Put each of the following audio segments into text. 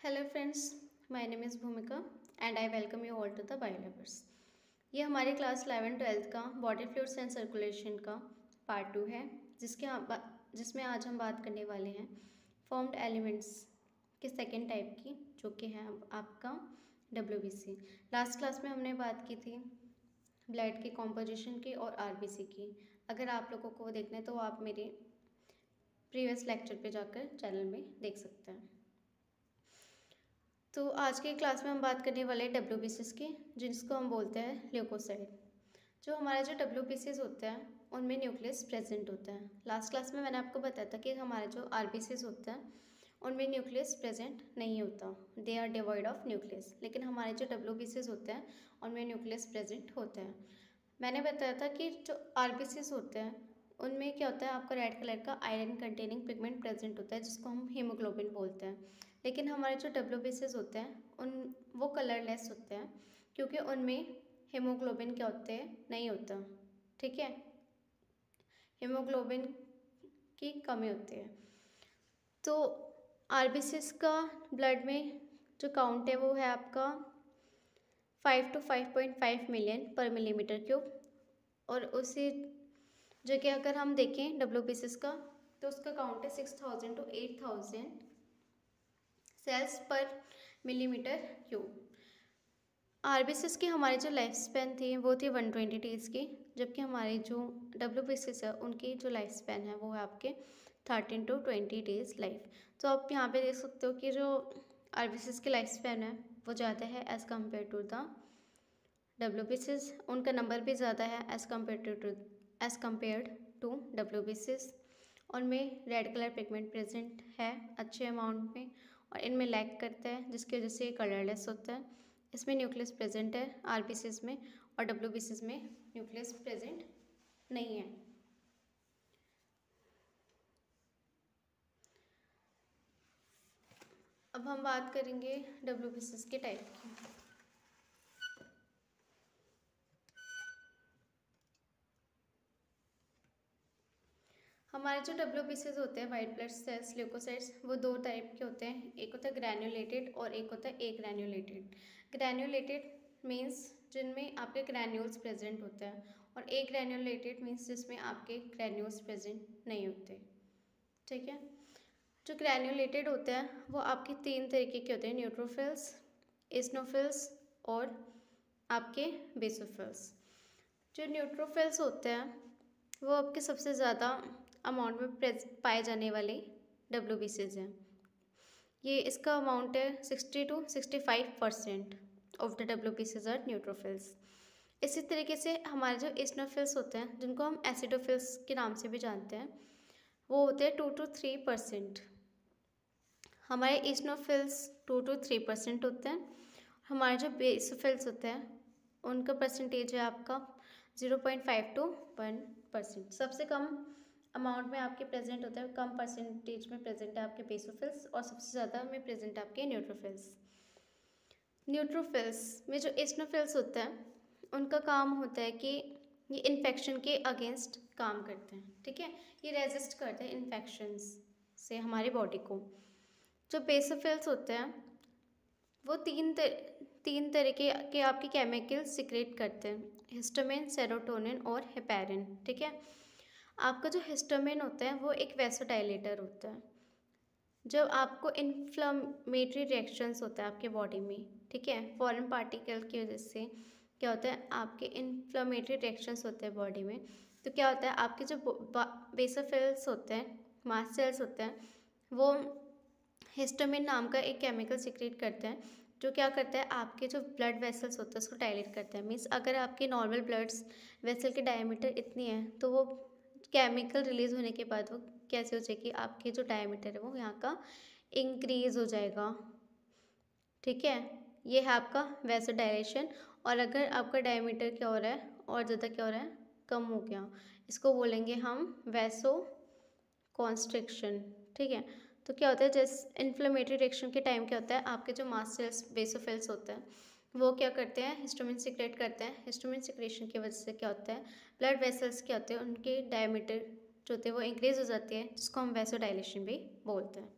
Hello friends, my name is Bhumika and I welcome you all to the Biolabbers. ये हमारे class 11-12 का body fluids and circulation का part 2 है, जिसमें आज हम बात करने वाले हैं फॉर्म्ड एलिमेंट्स के सेकेंड टाइप की, जो कि है आपका WBC। लास्ट क्लास में हमने बात की थी ब्लड की कॉम्पोजिशन की और RBC की। अगर आप लोगों को देखना है तो आप मेरे प्रीवियस लेक्चर पे जाकर चैनल में देख सकते हैं। तो आज के क्लास में हम बात करने वाले हैं WBCs की, जिसको हम बोलते हैं ल्यूकोसाइट। जो हमारे जो WBCs होते हैं उनमें न्यूक्लियस प्रेजेंट होता है। लास्ट क्लास में मैंने आपको बताया था कि हमारे जो RBCs होते हैं उनमें न्यूक्लियस प्रेजेंट नहीं होता, they are devoid of nucleus. लेकिन हमारे जो WBCs होते हैं उनमें न्यूक्लियस प्रेजेंट होते हैं। मैंने बताया था कि जो RBCs होते हैं उनमें क्या होता है, आपका रेड कलर का आयरन कंटेनिंग पिगमेंट प्रेजेंट होता है, जिसको हम हीमोग्लोबिन बोलते हैं। लेकिन हमारे जो WBCs होते हैं वो कलरलेस होते हैं, क्योंकि उनमें हीमोग्लोबिन क्या होते हैं, नहीं होता। ठीक है, हीमोग्लोबिन की कमी होती है। तो RBCs का ब्लड में जो काउंट है वो है आपका 5 to 5.5 मिलियन पर मिलीमीटर क्यूब। और उसी जो कि अगर हम देखें WBCs का तो उसका काउंट है 6000 to 8000 सेल्स पर मिलीमीटर क्यूब। RBCs की हमारी जो लाइफ स्पैन थी वो थी 120 डेज़ की, जबकि हमारी जो WBCs है उनकी जो लाइफ स्पैन है वो है आपके 13 to 20 डेज़ लाइफ। तो आप यहाँ पे देख सकते हो कि जो RBCs की लाइफ स्पैन है वो ज़्यादा है as compare to the WBCs। उनका नंबर भी ज़्यादा है एज़ कम्पेयर्ड टू WBCs। उनमें रेड कलर पिगमेंट प्रेजेंट है अच्छे अमाउंट में, और इनमें लैक करता है, जिसकी वजह से ये कलरलेस होता है। इसमें न्यूक्लियस प्रेजेंट है RBCs में, और WBCs में न्यूक्लियस प्रेजेंट नहीं है। अब हम बात करेंगे WBCs के टाइप की। हमारे जो WBCs होते हैं, वाइट ब्लड सेल्स ल्यूकोसाइट्स, वो दो टाइप के होते हैं। एक होता है ग्रैन्युलेटेड और एक होता है एग्रैन्युलेटेड। ग्रैन्युलेटेड मीन्स जिनमें आपके ग्रैन्यूल्स प्रेजेंट होते हैं, और एग्रैन्युलेटेड मीन्स जिसमें आपके ग्रैन्यूल्स प्रेजेंट नहीं होते। ठीक है, जो ग्रैन्युलेटेड होते हैं वो आपके तीन तरीके के होते हैं, न्यूट्रोफिल्स, इस्नोफिल्स और आपके बेसोफिल्स। जो न्यूट्रोफिल्स होते हैं वो आपके सबसे ज़्यादा अमाउंट में पाए जाने वाले WBCs हैं। ये इसका अमाउंट है 60 to 65% of the WBCs are neutrophils. इसी तरीके से हमारे जो इस्नोफिल्स होते हैं, जिनको हम एसिडोफिल्स के नाम से भी जानते हैं, वो होते हैं 2 to 3%। हमारे इस्नोफिल्स 2 to 3% होते हैं। हमारे जो बेसोफिल्स होते हैं उनका परसेंटेज है आपका 0.5 to 1%। सबसे कम अमाउंट में आपके प्रेजेंट होता है, कम परसेंटेज में प्रेजेंट है आपके बेसोफिल्स, और सबसे ज़्यादा में प्रेजेंट है आपके न्यूट्रोफिल्स। न्यूट्रोफिल्स में जो इस्नोफिल्स होते हैं उनका काम होता है कि ये इन्फेक्शन के अगेंस्ट काम करते हैं। ठीक है, ये रेजिस्ट करते हैं इन्फेक्शंस से हमारी बॉडी को। जो बेसोफिल्स होते हैं वो तीन तरीके के आपके केमिकल सिक्रेट करते हैं, हिस्टामिन, सेरोटोनिन और हेपेरिन। ठीक है, आपका जो हिस्टामिन होता है वो एक वैसोडाइलेटर होता है। जब आपको इन्फ्लेमेटरी रिएक्शंस होता है आपके बॉडी में, ठीक है, फॉरेन पार्टिकल की वजह से क्या होता है, आपके इन्फ्लेमेटरी रिएक्शंस होते हैं बॉडी में, तो क्या होता है, आपके जो बेसोफिल्स होते हैं, मास्ट सेल्स होते हैं, वो हिस्टामिन नाम का एक केमिकल सिक्रेट करते हैं, जो क्या करता है, आपके जो ब्लड वेसल्स होते हैं उसको डायलेट करता है। मीन्स अगर आपकी नॉर्मल ब्लड्स वेसल की डायमीटर इतनी है तो वो केमिकल रिलीज होने के बाद वो कैसे हो जाएगी, आपकी जो डायमीटर है वो यहाँ का इंक्रीज हो जाएगा। ठीक है, ये है आपका वैसोडाइलेशन। और अगर आपका डायमीटर क्या हो रहा है, और ज़्यादा क्या हो रहा है, कम हो गया, इसको बोलेंगे हम वैसो कॉन्स्ट्रिक्शन। ठीक है, तो क्या होता है, जैसे इन्फ्लेमेटरी रिएक्शन के टाइम क्या होता है, आपके जो मास्ट सेल्स बेसोफिल्स होते हैं वो क्या करते हैं, हिस्टामिन सिक्रेट करते हैं। हिस्टामिन सिक्रेशन की वजह से क्या होता है, ब्लड वेसल्स क्या होते हैं, उनके डायमीटर जो होते हैं वो इंक्रीज हो जाती है, जिसको हम वैसोडाइलेशन भी बोलते हैं।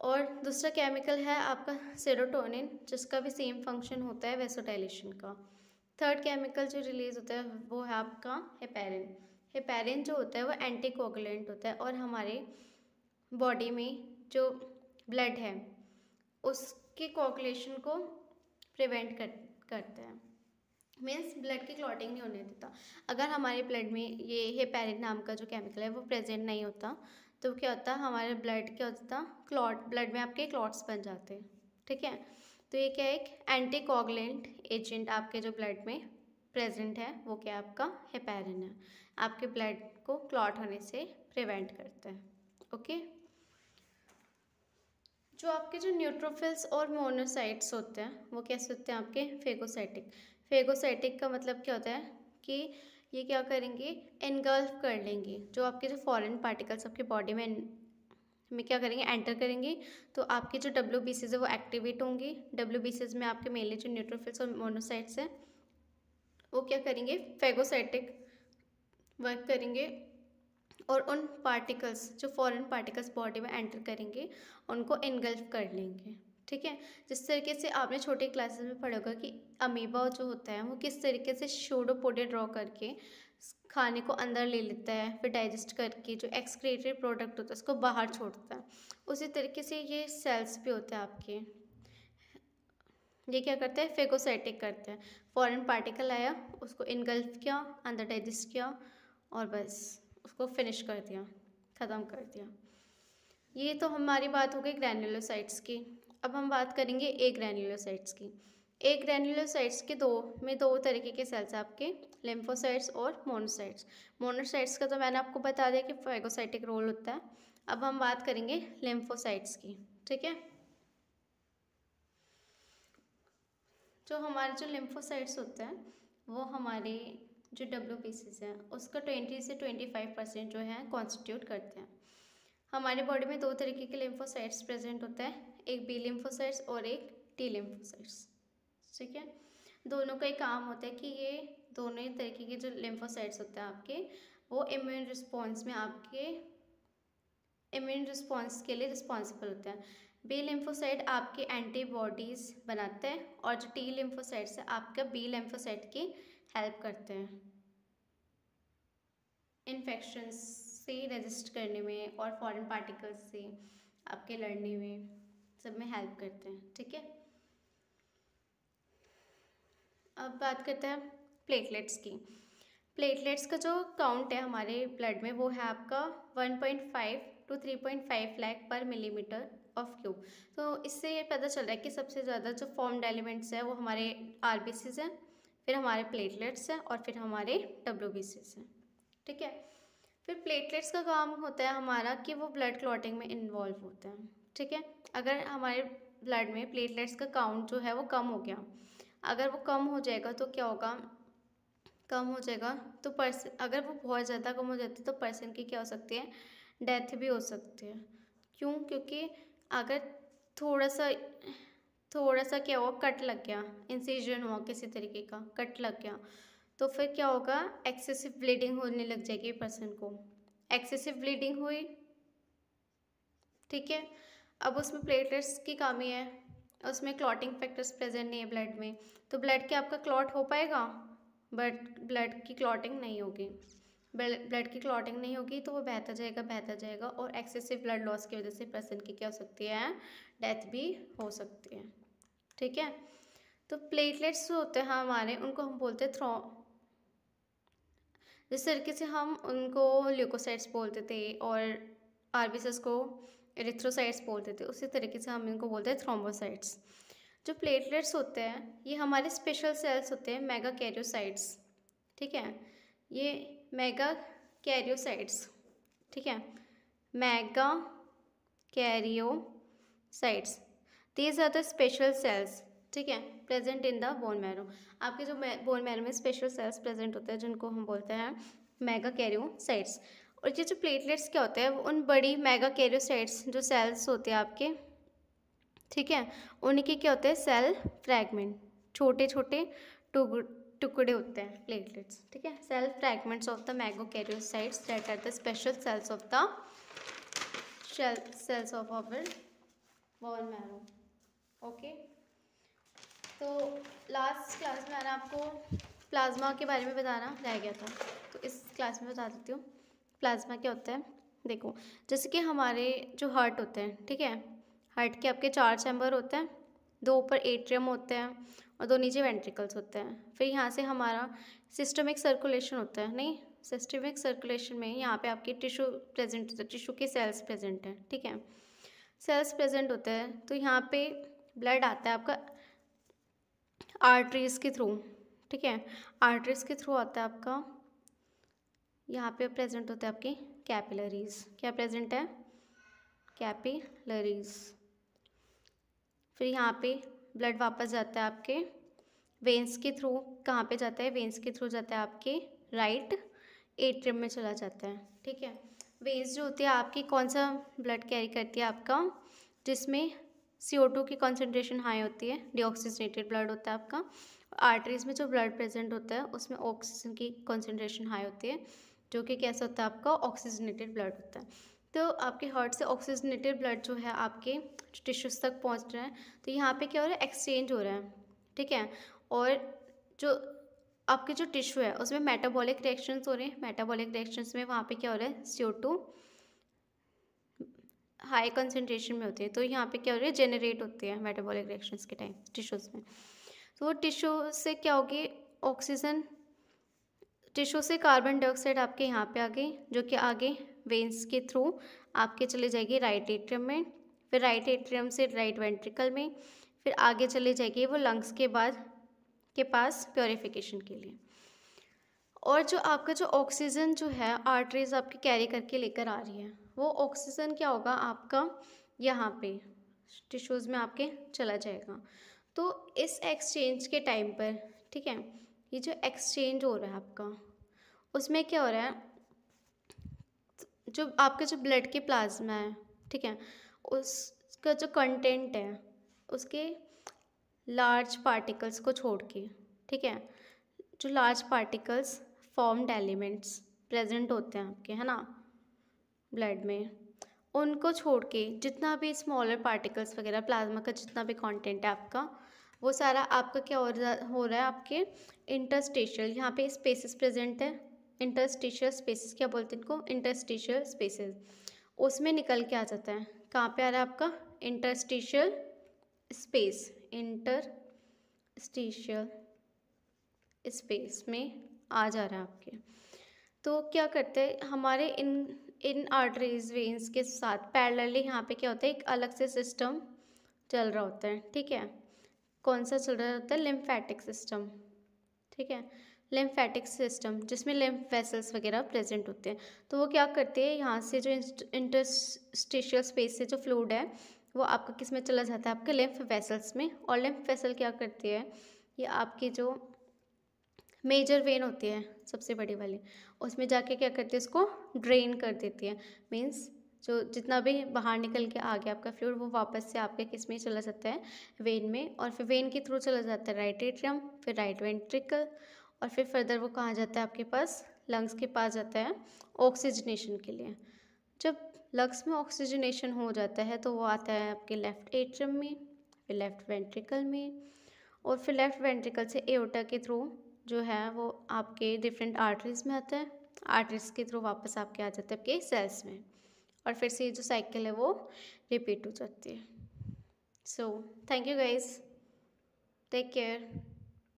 और दूसरा केमिकल है आपका सेरोटोनिन, जिसका भी सेम फंक्शन होता है वैसोडाइलेशन का। थर्ड केमिकल जो रिलीज होता है वो है आपका हेपेरिन। हेपेरिन जो होता है वो एंटीकोगुलेंट होता है और हमारे बॉडी में जो ब्लड है उसके कोगुलेशन को प्रिवेंट करता है, मीन्स ब्लड की क्लॉटिंग नहीं होने देता। अगर हमारे ब्लड में ये हेपेरिन नाम का जो केमिकल है वो प्रेजेंट नहीं होता तो क्या होता, हमारे ब्लड क्या होता, क्लॉट, ब्लड में आपके क्लॉट्स बन जाते हैं। ठीक है, तो ये क्या है, एक एंटीकोगुलेंट एजेंट आपके जो ब्लड में प्रेजेंट है वो क्या आपका हेपेरिन है, आपके ब्लड को क्लॉट होने से प्रिवेंट करता है। ओके, जो आपके जो न्यूट्रोफिल्स और मोनोसाइट्स होते हैं वो कैसे होते हैं आपके फेगोसाइटिक। फेगोसाइटिक का मतलब क्या होता है कि ये क्या करेंगे, एनगल्फ कर लेंगे जो आपके जो फॉरेन पार्टिकल्स आपके बॉडी में क्या करेंगे, एंटर करेंगे। तो आपके जो WBCs है वो एक्टिवेट होंगे। WBCs में आपके मेनली जो न्यूट्रोफिल्स और मोनोसाइट्स हैं वो क्या करेंगे, फेगोसाइटिक वर्क करेंगे और उन पार्टिकल्स जो फॉरेन पार्टिकल्स बॉडी में एंटर करेंगे उनको इनगल्फ कर लेंगे। ठीक है, जिस तरीके से आपने छोटी क्लासेस में पढ़ा होगा कि अमीबा जो होता है वो किस तरीके से सूडोपोडिया ड्रॉ करके खाने को अंदर ले लेता है, फिर डाइजेस्ट करके जो एक्सक्रीटरी प्रोडक्ट होता है उसको बाहर छोड़ता है। उसी तरीके से ये सेल्स भी होते हैं आपके, ये क्या करते हैं, फेगोसाइटिक करते हैं। फॉरेन पार्टिकल आया, उसको इनगल्फ किया, अंदर डाइजेस्ट किया और बस उसको फिनिश कर दिया, ख़त्म कर दिया। ये तो हमारी बात हो गई ग्रैन्युलोसाइट्स की। अब हम बात करेंगे ए ग्रैन्युलोसाइट्स की। ए ग्रैन्युलोसाइट्स के दो तरीके के सेल्स हैं आपके, लिम्फोसाइट्स और मोनोसाइट्स। मोनोसाइट्स का तो मैंने आपको बता दिया कि फेगोसाइटिक रोल होता है। अब हम बात करेंगे लिम्फोसाइट्स की। ठीक है, जो हमारे जो लिम्फोसाइट्स होते हैं वो हमारे जो WBCs हैं उसका 20 से 25% जो है कॉन्स्टिट्यूट करते हैं। हमारे बॉडी में दो तरीके के लिम्फोसाइट्स प्रेजेंट होता है, एक बी लिम्फोसाइट्स और एक टी लिम्फोसाइट्स। ठीक है, दोनों का ही काम होता है कि ये दोनों ही तरीके के जो लिम्फोसाइट्स होते हैं आपके वो इम्यून रिस्पॉन्स में आपके इम्यून रिस्पॉन्स के लिए रिस्पॉन्सिबल होते हैं। बी लिम्फोसाइट आपके एंटीबॉडीज़ बनाते हैं और जो टी लिम्फोसाइट्स है आपका बी लिम्फोसाइट की हेल्प करते हैं इन्फेक्शंस से रेजिस्ट करने में और फॉरेन पार्टिकल्स से आपके लड़ने में, सब में हेल्प करते हैं। ठीक है, अब बात करते हैं प्लेटलेट्स की। प्लेटलेट्स का जो काउंट है हमारे ब्लड में वो है आपका 1.5 to 3.5 लाख पर मिलीमीटर ऑफ क्यूब। तो इससे ये पता चल रहा है कि सबसे ज़्यादा जो फॉर्म्ड एलिमेंट्स हैं वो हमारे RBCs हैं, फिर हमारे प्लेटलेट्स हैं और फिर हमारे WBCs हैं। ठीक है, फिर प्लेटलेट्स का काम होता है हमारा कि वो ब्लड क्लॉटिंग में इन्वॉल्व होते हैं। ठीक है, अगर हमारे ब्लड में प्लेटलेट्स का काउंट जो है वो कम हो गया, अगर वो कम हो जाएगा तो क्या होगा, कम हो जाएगा तो अगर वो बहुत ज़्यादा कम हो जाती है तो पर्सन की क्या हो सकती है, डेथ भी हो सकती है। क्यों, क्योंकि अगर थोड़ा सा क्या हुआ, कट लग गया, इंसिजन हुआ किसी तरीके का, कट लग गया तो फिर क्या होगा, एक्सेसिव ब्लीडिंग होने लग जाएगी पर्सन को। एक्सेसिव ब्लीडिंग हुई, ठीक है, अब उसमें प्लेटलेट्स की कमी है, उसमें क्लॉटिंग फैक्टर्स प्रेजेंट नहीं है ब्लड में, तो ब्लड क्या आपका क्लॉट हो पाएगा, बट ब्लड की क्लॉटिंग नहीं होगी। ब्लड की क्लॉटिंग नहीं होगी तो वो बहता जाएगा और एक्सेसिव ब्लड लॉस की वजह से पर्सन की क्या हो सकती है, डेथ भी हो सकती है। ठीक है, तो प्लेटलेट्स जो होते हैं हमारे उनको हम बोलते हैं जिस तरीके से हम उनको ल्यूकोसाइट्स बोलते थे और RBCs को एरिथ्रोसाइट्स बोलते थे, उसी तरीके से हम इनको बोलते हैं थ्रोम्बोसाइट्स। जो प्लेटलेट्स होते हैं ये हमारे स्पेशल सेल्स होते हैं, मेगा कैरियोसाइट्स। ठीक है, ये मेगा कैरियोसाइट्स, ठीक है, megakaryocytes, these are the special cells, ठीक है, present in the bone marrow. आपके जो बोन मैरो में स्पेशल सेल्स प्रेजेंट होते हैं जिनको हम बोलते हैं मेगा कैरियोसाइट्स। और ये जो प्लेटलेट्स क्या होते हैं वो उन बड़ी मेगा कैरियोसाइट्स जो सेल्स होते हैं आपके, ठीक है, उनके क्या होते हैं, सेल फ्रैगमेंट, छोटे छोटे टुकड़े होते हैं प्लेटलेट्स। ठीक है, cell fragments of the megakaryocytes that are the special cells of the cells of our bone marrow. Okay, तो लास्ट क्लास में मैंने आपको प्लाज्मा के बारे में बताना रह गया था, तो इस क्लास में बता देती हूँ प्लाज्मा क्या होता है। देखो, जैसे कि हमारे जो हार्ट होते हैं, ठीक है, हार्ट के आपके 4 चैम्बर होते हैं, 2 ऊपर एट्रियम होते हैं और 2 नीचे वेंट्रिकल्स होते हैं। फिर यहाँ से हमारा सिस्टमिक सर्कुलेशन होता है, नहीं, सिस्टमिक सर्कुलेशन में यहाँ पे आपकी टिश्यू प्रेजेंट होता है, टिश्यू के सेल्स प्रेजेंट हैं, ठीक है, सेल्स प्रेजेंट होते हैं। तो यहाँ पे ब्लड आता है आपका आर्टरीज़ के थ्रू, ठीक है, आर्टरीज़ के थ्रू आता है आपका। यहाँ पे प्रेजेंट होता है आपकी कैपिलरीज, क्या प्रेजेंट है, कैपिलरीज। फिर यहाँ पे ब्लड वापस जाता है आपके वेंस के थ्रू, कहाँ पे जाता है, वेंस के थ्रू जाता है आपके राइट एट्रियम में चला जाता है, ठीक है। वेंस जो होती है आपकी कौन सा ब्लड कैरी करती है, आपका जिसमें CO2 की कॉन्सेंट्रेशन हाई होती है, डीऑक्सीजनेटेड ब्लड होता है आपका। आर्टरीज में जो ब्लड प्रेजेंट होता है उसमें ऑक्सीजन की कॉन्सेंट्रेशन हाई होती है, जो कि कैसा होता है आपका ऑक्सीजनेटेड ब्लड होता है। तो आपके हार्ट से ऑक्सीजनेटेड ब्लड जो है आपके टिश्यूज तक पहुंच रहा है, तो यहाँ पे क्या हो रहा है, एक्सचेंज हो रहा है, ठीक है। और जो आपके जो टिश्यू है उसमें मेटाबॉलिक रिएक्शंस हो रहे हैं, मेटाबॉलिक रिएक्शंस में वहाँ पे क्या हो रहा है, CO2 हाई कंसनट्रेशन में होती है, तो यहाँ पे क्या हो रहा है, जेनरेट होती है मेटाबॉलिक रिएक्शंस के टाइम टिश्यूज़ में। तो वो टिश्यू से क्या होगी, ऑक्सीजन, टिश्यू से कार्बन डाइऑक्साइड आपके यहाँ पे आ गई, जो कि आगे वेंस के थ्रू आपके चले जाएगी राइट एट्रियम में, फिर राइट एट्रियम से राइट वेंट्रिकल में, फिर आगे चले जाएगी वो लंग्स के बाद के पास प्योरीफिकेशन के लिए। और जो आपका जो ऑक्सीजन जो है आर्टरीज आपकी कैरी करके लेकर आ रही है, वो ऑक्सीजन क्या होगा आपका यहाँ पे टिश्यूज़ में आपके चला जाएगा। तो इस एक्सचेंज के टाइम पर, ठीक है, ये जो एक्सचेंज हो रहा है आपका, उसमें क्या हो रहा है, जो आपके जो ब्लड के प्लाज्मा है, ठीक है, उसका जो कंटेंट है उसके लार्ज पार्टिकल्स को छोड़ के, ठीक है, जो large particles formed elements present होते हैं आपके, है ना, ब्लड में, उनको छोड़ के जितना भी स्मॉलर पार्टिकल्स वगैरह प्लाज्मा का जितना भी कंटेंट है आपका, वो सारा आपका क्या हो रहा है आपके इंटरस्टिशियल, यहाँ पे स्पेसेस प्रेजेंट है, इंटरस्टिशियल स्पेसेस क्या बोलते हैं इनको, इंटरस्टिशियल स्पेसेस, उसमें निकल के आ जाता है, कहाँ पे आ रहा है आपका इंटरस्टिशियल स्पेस, इंटरस्टिशियल स्पेस में आ जा रहा है आपके। तो क्या करते हैं हमारे इन आर्टरीज वेन्स के साथ पैरेलली यहाँ पे क्या होता है, एक अलग से सिस्टम चल रहा होता है, ठीक है, कौन सा चल रहा होता है, लिम्फेटिक सिस्टम, ठीक है, लिम्फेटिक सिस्टम जिसमें लिम्फ वेसल्स वगैरह प्रेजेंट होते हैं। तो वो क्या करते हैं, यहाँ से जो इंटरस्टिशियल स्पेस से जो फ्लूइड है वो आपका किस में चला जाता है, आपके लिम्फ वेसल्स में। और लिम्फ वेसल क्या करती है, ये आपकी जो मेजर वेन होती है सबसे बड़ी वाली, उसमें जाके क्या करती है, उसको ड्रेन कर देती है, मीन्स जो जितना भी बाहर निकल के आ गया आपका फ्लूइड वो वापस से आपके किस में चला जाता है, वेन में, और फिर वेन के थ्रू चला जाता है राइट एट्रियम, फिर राइट वेंट्रिकल, और फिर फर्दर वो कहाँ जाता है आपके पास, लंग्स के पास जाता है ऑक्सीजनेशन के लिए। जब लंग्स में ऑक्सीजनेशन हो जाता है तो वो आता है आपके लेफ्ट एट्रियम में, फिर लेफ्ट वेंट्रिकल में, और फिर लेफ्ट वेंट्रिकल से एओर्टा के थ्रू जो है वो आपके डिफरेंट आर्टरीज में आता है, आर्टरीज के थ्रू वापस आपके आ जाते हैं आपके सेल्स में, और फिर से ये जो साइकिल है वो रिपीट हो जाती है। So thank you guys, take care.